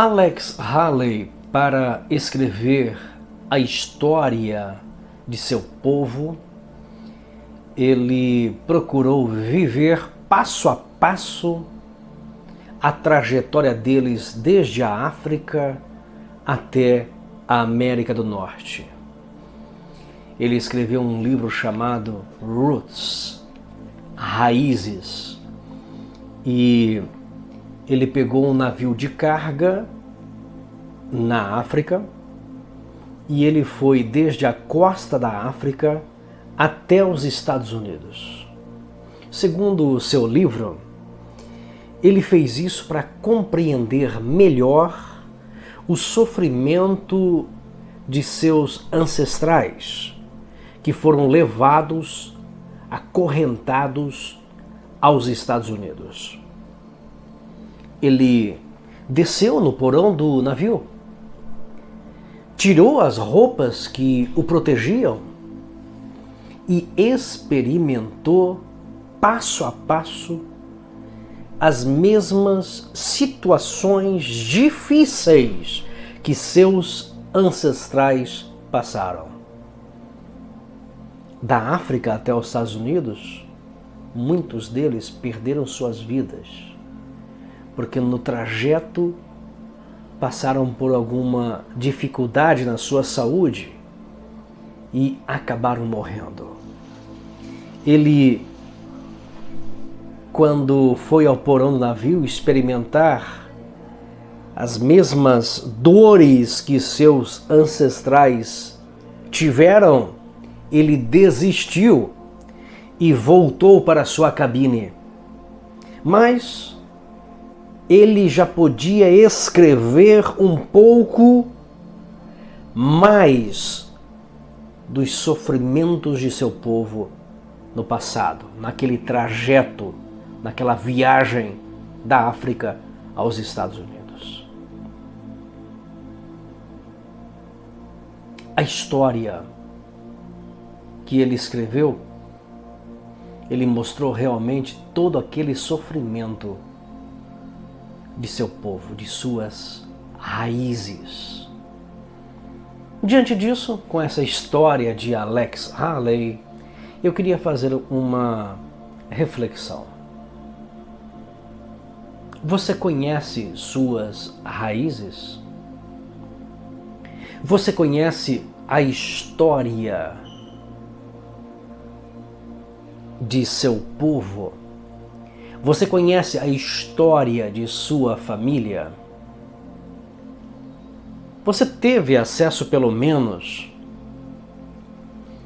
Alex Haley, para escrever a história de seu povo, ele procurou viver passo a passo a trajetória deles desde a África até a América do Norte. Ele escreveu um livro chamado Roots, Raízes, e ele pegou um navio de carga na África e ele foi desde a costa da África até os Estados Unidos. Segundo o seu livro, ele fez isso para compreender melhor o sofrimento de seus ancestrais, que foram levados, acorrentados aos Estados Unidos. Ele desceu no porão do navio, tirou as roupas que o protegiam e experimentou passo a passo as mesmas situações difíceis que seus ancestrais passaram. Da África até os Estados Unidos, muitos deles perderam suas vidas, porque no trajeto passaram por alguma dificuldade na sua saúde e acabaram morrendo. Ele, quando foi ao porão do navio experimentar as mesmas dores que seus ancestrais tiveram, ele desistiu e voltou para sua cabine. Mas ele já podia escrever um pouco mais dos sofrimentos de seu povo no passado, naquele trajeto, naquela viagem da África aos Estados Unidos. A história que ele escreveu, ele mostrou realmente todo aquele sofrimento de seu povo, de suas raízes. Diante disso, com essa história de Alex Haley, eu queria fazer uma reflexão. Você conhece suas raízes? Você conhece a história de seu povo? Você conhece a história de sua família? Você teve acesso, pelo menos,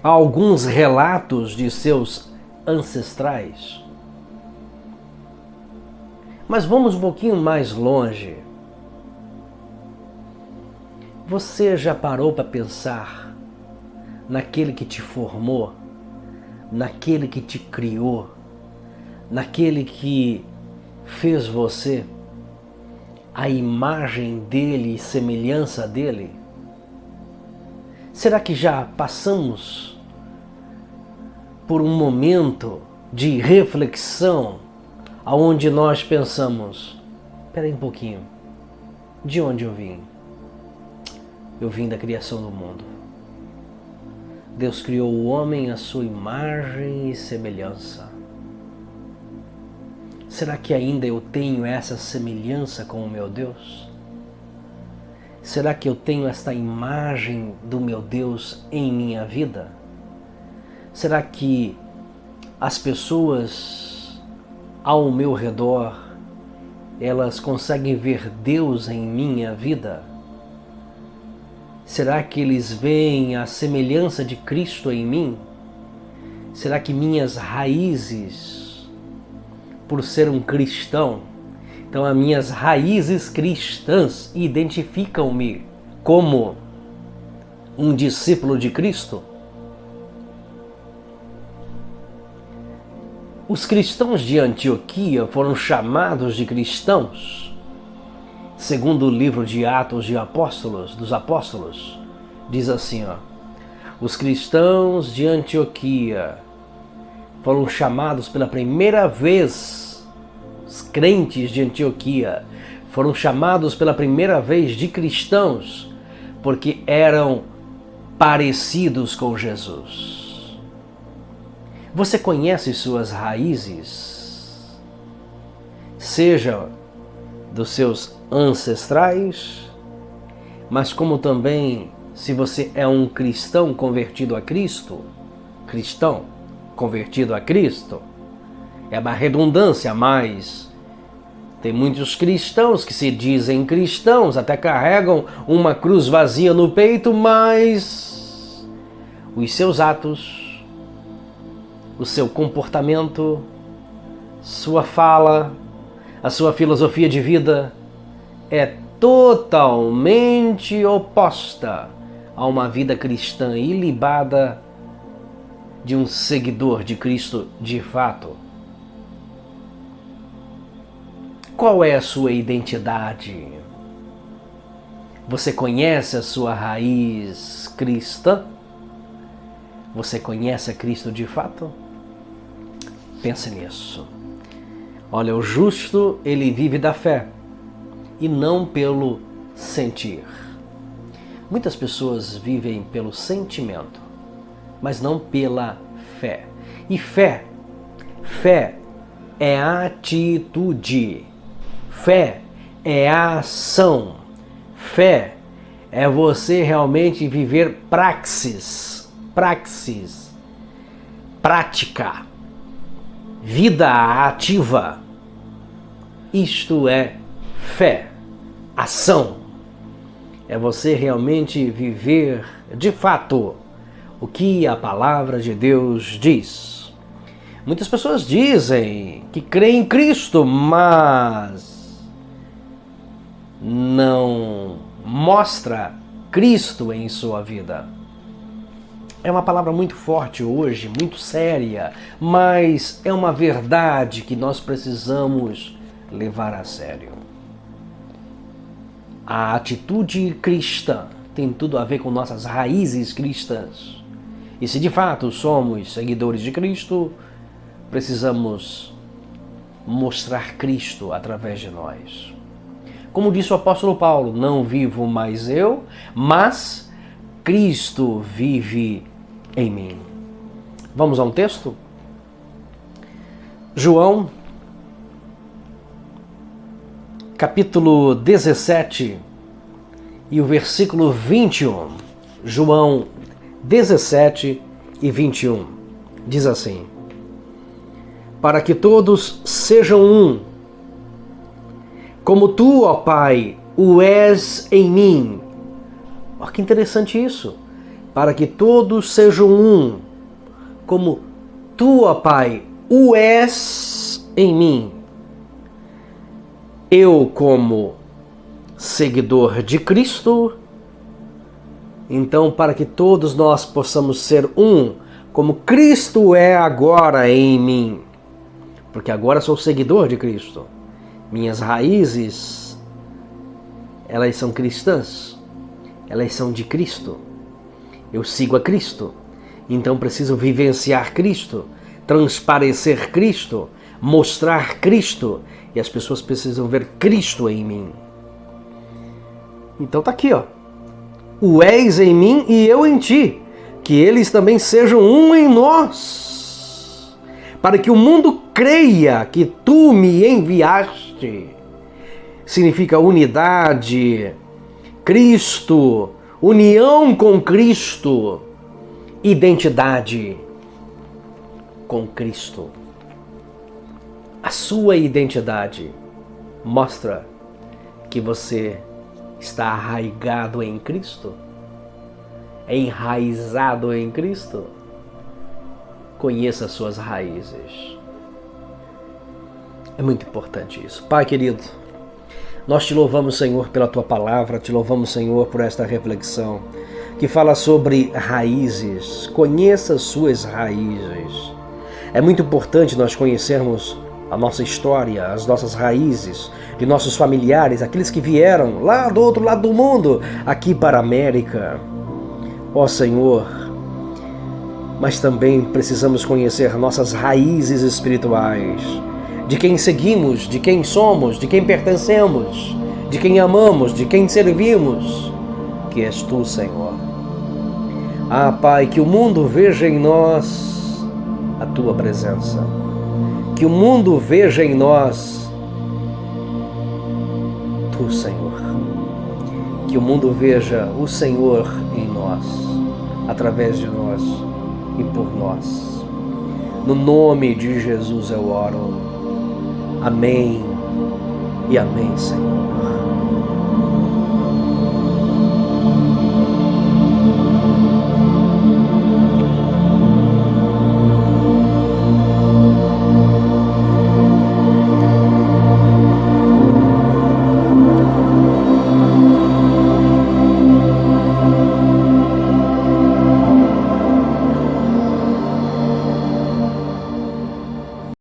a alguns relatos de seus ancestrais? Mas vamos um pouquinho mais longe. Você já parou para pensar naquele que te formou, naquele que te criou, naquele que fez você a imagem dele e semelhança dele? Será que já passamos por um momento de reflexão aonde nós pensamos, espera aí um pouquinho, de onde eu vim? Eu vim da criação do mundo. Deus criou o homem à sua imagem e semelhança. Será que ainda eu tenho essa semelhança com o meu Deus? Será que eu tenho esta imagem do meu Deus em minha vida? Será que as pessoas ao meu redor, elas conseguem ver Deus em minha vida? Será que eles veem a semelhança de Cristo em mim? Será que minhas raízes, por ser um cristão, então as minhas raízes cristãs identificam-me como um discípulo de Cristo? Os cristãos de Antioquia foram chamados de cristãos, segundo o livro de Atos dos Apóstolos, diz assim, os cristãos de Antioquia foram chamados pela primeira vez, os crentes de Antioquia foram chamados pela primeira vez de cristãos porque eram parecidos com Jesus. Você conhece suas raízes? Seja dos seus ancestrais, mas como também se você é um cristão convertido a Cristo, é uma redundância, mas tem muitos cristãos que se dizem cristãos, até carregam uma cruz vazia no peito, mas os seus atos, o seu comportamento, sua fala, a sua filosofia de vida é totalmente oposta a uma vida cristã ilibada de um seguidor de Cristo de fato. Qual é a sua identidade? Você conhece a sua raiz cristã? Você conhece a Cristo de fato? Pense nisso. Olha, o justo, ele vive da fé e não pelo sentir. Muitas pessoas vivem pelo sentimento, mas não pela fé. E fé é atitude. Fé é ação. Fé é você realmente viver praxis, prática, vida ativa. Isto é fé, ação. É você realmente viver de fato o que a palavra de Deus diz. Muitas pessoas dizem que creem em Cristo, mas não mostra Cristo em sua vida. É uma palavra muito forte hoje, muito séria, mas é uma verdade que nós precisamos levar a sério. A atitude cristã tem tudo a ver com nossas raízes cristãs. E se de fato somos seguidores de Cristo, precisamos mostrar Cristo através de nós. Como disse o apóstolo Paulo, não vivo mais eu, mas Cristo vive em mim. Vamos a um texto? João, capítulo 17 e o versículo 21. João 17 e 21. Diz assim: para que todos sejam um, como tu, ó Pai, o és em mim. Olha que interessante isso. Para que todos sejam um, como tu, ó Pai, o és em mim. Eu, como seguidor de Cristo, então, para que todos nós possamos ser um, como Cristo é agora em mim, porque agora sou seguidor de Cristo. Minhas raízes, elas são cristãs, elas são de Cristo. Eu sigo a Cristo, então preciso vivenciar Cristo, transparecer Cristo, mostrar Cristo, e as pessoas precisam ver Cristo em mim. Então tá aqui, ó. O és em mim e eu em ti, que eles também sejam um em nós, para que o mundo creia que tu me enviaste. Significa unidade, Cristo, união com Cristo, identidade com Cristo. A sua identidade mostra que você está arraigado em Cristo? É enraizado em Cristo? Conheça as suas raízes. É muito importante isso. Pai querido, nós te louvamos, Senhor, pela tua palavra, te louvamos, Senhor, por esta reflexão que fala sobre raízes. Conheça as suas raízes. É muito importante nós conhecermos a nossa história, as nossas raízes, de nossos familiares, aqueles que vieram lá do outro lado do mundo, aqui para a América. Ó Senhor, mas também precisamos conhecer nossas raízes espirituais, de quem seguimos, de quem somos, de quem pertencemos, de quem amamos, de quem servimos, que és Tu, Senhor. Ah, Pai, que o mundo veja em nós a Tua presença, que o mundo veja em nós Tu, Senhor, que o mundo veja o Senhor em nós, através de nós e por nós. No nome de Jesus eu oro. Amém e amém, Senhor.